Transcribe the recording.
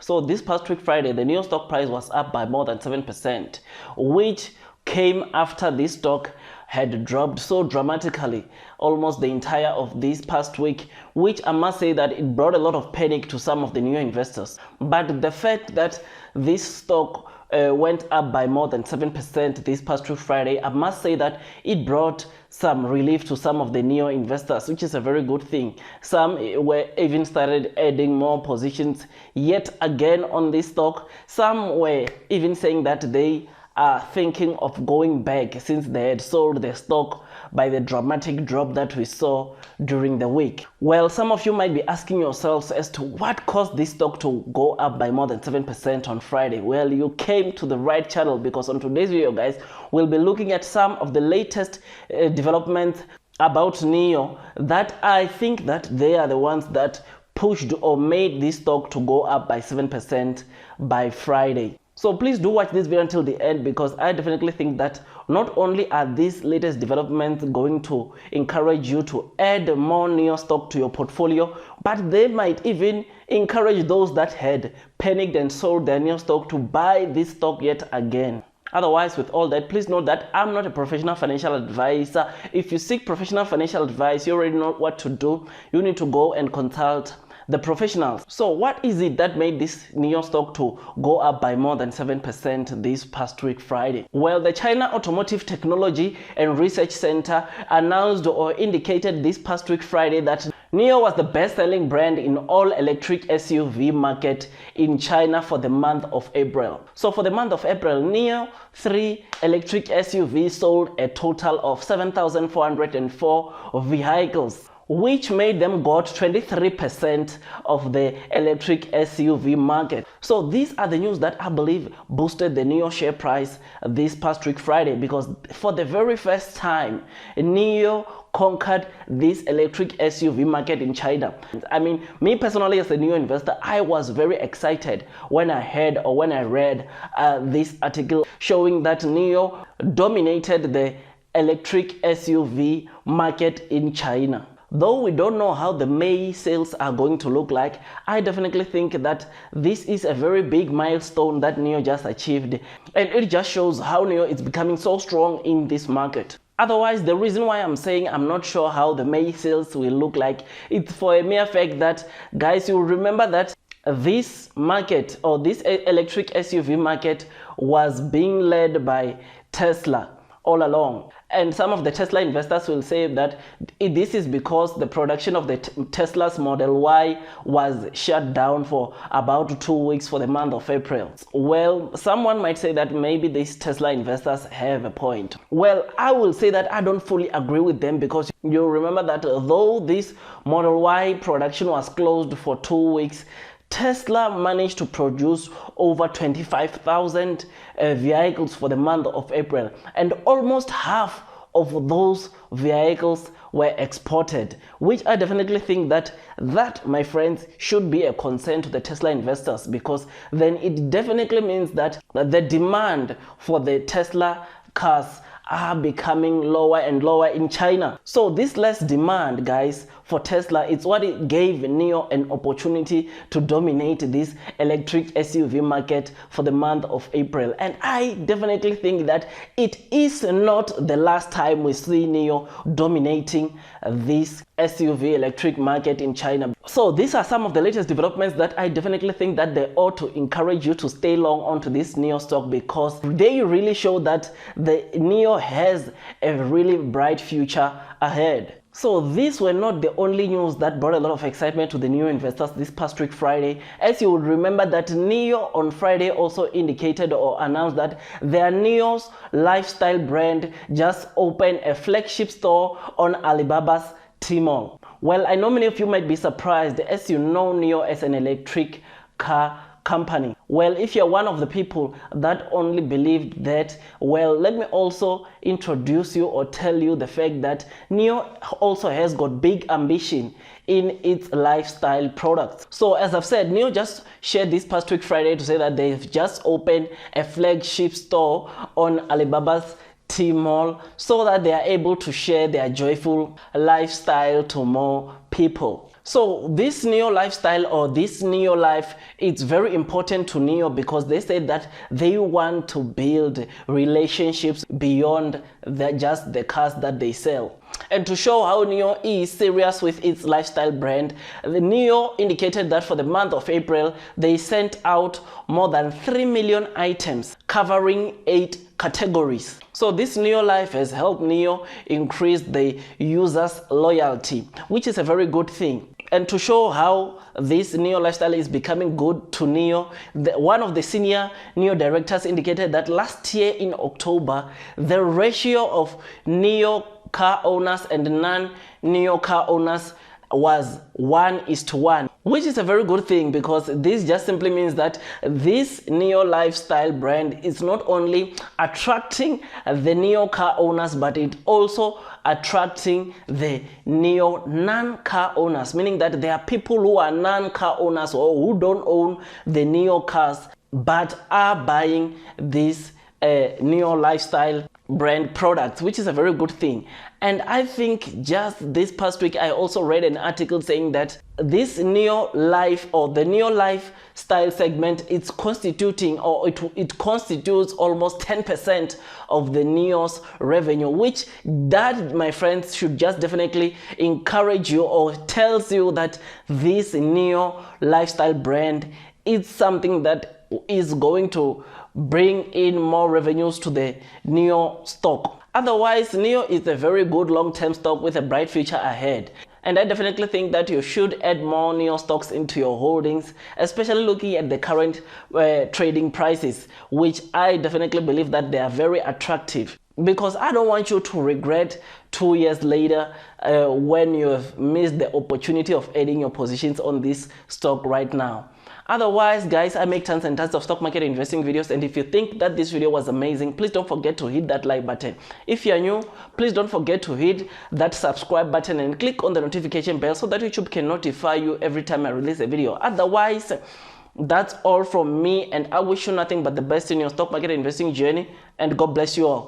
So this past week Friday, the NIO stock price was up by more than 7%, which came after this stock had dropped so dramatically almost the entire of this past week, which I must say that it brought a lot of panic to some of the NIO investors. But the fact that this stock went up by more than 7% this past week Friday, I must say that it brought some relief to some of the NIO investors, which is a very good thing. Some were even started adding more positions yet again on this stock. Some were even saying that they are thinking of going back since they had sold the stock by the dramatic drop that we saw during the week. Well, some of you might be asking yourselves as to what caused this stock to go up by more than 7% on Friday. Well, you came to the right channel, because on today's video, guys, we'll be looking at some of the latest developments about NIO that I think that they are the ones that pushed or made this stock to go up by 7% by Friday. So please do watch this video until the end, because I definitely think that not only are these latest developments going to encourage you to add more NIO stock to your portfolio, but they might even encourage those that had panicked and sold their NIO stock to buy this stock yet again. Otherwise, with all that, please note that I'm not a professional financial advisor. If you seek professional financial advice, you already know what to do. You need to go and consult the professionals. So what is it that made this NIO stock to go up by more than 7% this past week Friday? Well, the China Automotive Technology and Research Center announced or indicated this past week Friday that NIO was the best-selling brand in all electric SUV market in China for the month of April. So for the month of April, NIO 3 electric SUVs sold a total of 7,404 vehicles, which made them got 23% of the electric SUV market. So these are the news that I believe boosted the NIO share price this past week Friday, because for the very first time, NIO conquered this electric SUV market in China. I mean, me personally as a NIO investor, I was very excited when I heard or when I read this article showing that NIO dominated the electric SUV market in China. Though we don't know how the May sales are going to look like, I definitely think that this is a very big milestone that NIO just achieved, and it just shows how NIO is becoming so strong in this market. Otherwise, the reason why I'm saying I'm not sure how the May sales will look like, it's for a mere fact that, guys, you'll remember that this market or this electric SUV market was being led by Tesla all along. And some of the Tesla investors will say that this is because the production of the Tesla's Model Y was shut down for about 2 weeks for the month of April. Well, someone might say that maybe these Tesla investors have a point. Well, I will say that I don't fully agree with them, because you remember that though this Model Y production was closed for 2 weeks, Tesla managed to produce over 25,000 vehicles for the month of April, and almost half of those vehicles were exported, which I definitely think that my friends, should be a concern to the Tesla investors, because then it definitely means that the demand for the Tesla cars are becoming lower and lower in China. So this less demand, guys, for Tesla, it's what it gave NIO an opportunity to dominate this electric SUV market for the month of April. And I definitely think that it is not the last time we see NIO dominating this SUV electric market in China. So these are some of the latest developments that I definitely think that they ought to encourage you to stay long onto this NIO stock, because they really show that the NIO has a really bright future ahead. So these were not the only news that brought a lot of excitement to the NIO investors this past week Friday. As you would remember that NIO on Friday also indicated or announced that their NIO's lifestyle brand just opened a flagship store on Alibaba's Tmall. Well, I know many of you might be surprised, as you know NIO as an electric car company. Well, if you're one of the people that only believed that, well, let me also introduce you or tell you the fact that NIO also has got big ambition in its lifestyle products. So as I've said, NIO just shared this past week Friday to say that they've just opened a flagship store on Alibaba's Tmall, so that they are able to share their joyful lifestyle to more people. So this neo lifestyle or this neo life, it's very important to neo because they say that they want to build relationships beyond just the cars that they sell. And to show how NEO is serious with its lifestyle brand, the NEO indicated that for the month of April, they sent out more than 3 million items covering 8 categories. So this NEO Life has helped NEO increase the users' loyalty, which is a very good thing. And to show how this NEO lifestyle is becoming good to NEO, one of the senior NEO directors indicated that last year in October, the ratio of NEO car owners and non-NEO car owners was 1:1, which is a very good thing because this just simply means that this NEO lifestyle brand is not only attracting the NEO car owners, but it also attracting the NEO non-car owners, meaning that there are people who are non-car owners or who don't own the NEO cars but are buying this NEO lifestyle brand products, which is a very good thing. And I think just this past week I also read an article saying that this NEO life or the NEO lifestyle segment is constituting, or it constitutes almost 10% of the NEO's revenue, which that, my friends, should just definitely encourage you or tells you that this NEO lifestyle brand is something that is going to bring in more revenues to the NEO stock. Otherwise, NEO is a very good long-term stock with a bright future ahead. And I definitely think that you should add more NEO stocks into your holdings, especially looking at the current trading prices, which I definitely believe that they are very attractive. Because I don't want you to regret 2 years later when you have missed the opportunity of adding your positions on this stock right now. Otherwise, guys, I make tons and tons of stock market investing videos, and if you think that this video was amazing, please don't forget to hit that like button. If you are new, please don't forget to hit that subscribe button and click on the notification bell so that YouTube can notify you every time I release a video. Otherwise, that's all from me, and I wish you nothing but the best in your stock market investing journey, and God bless you all.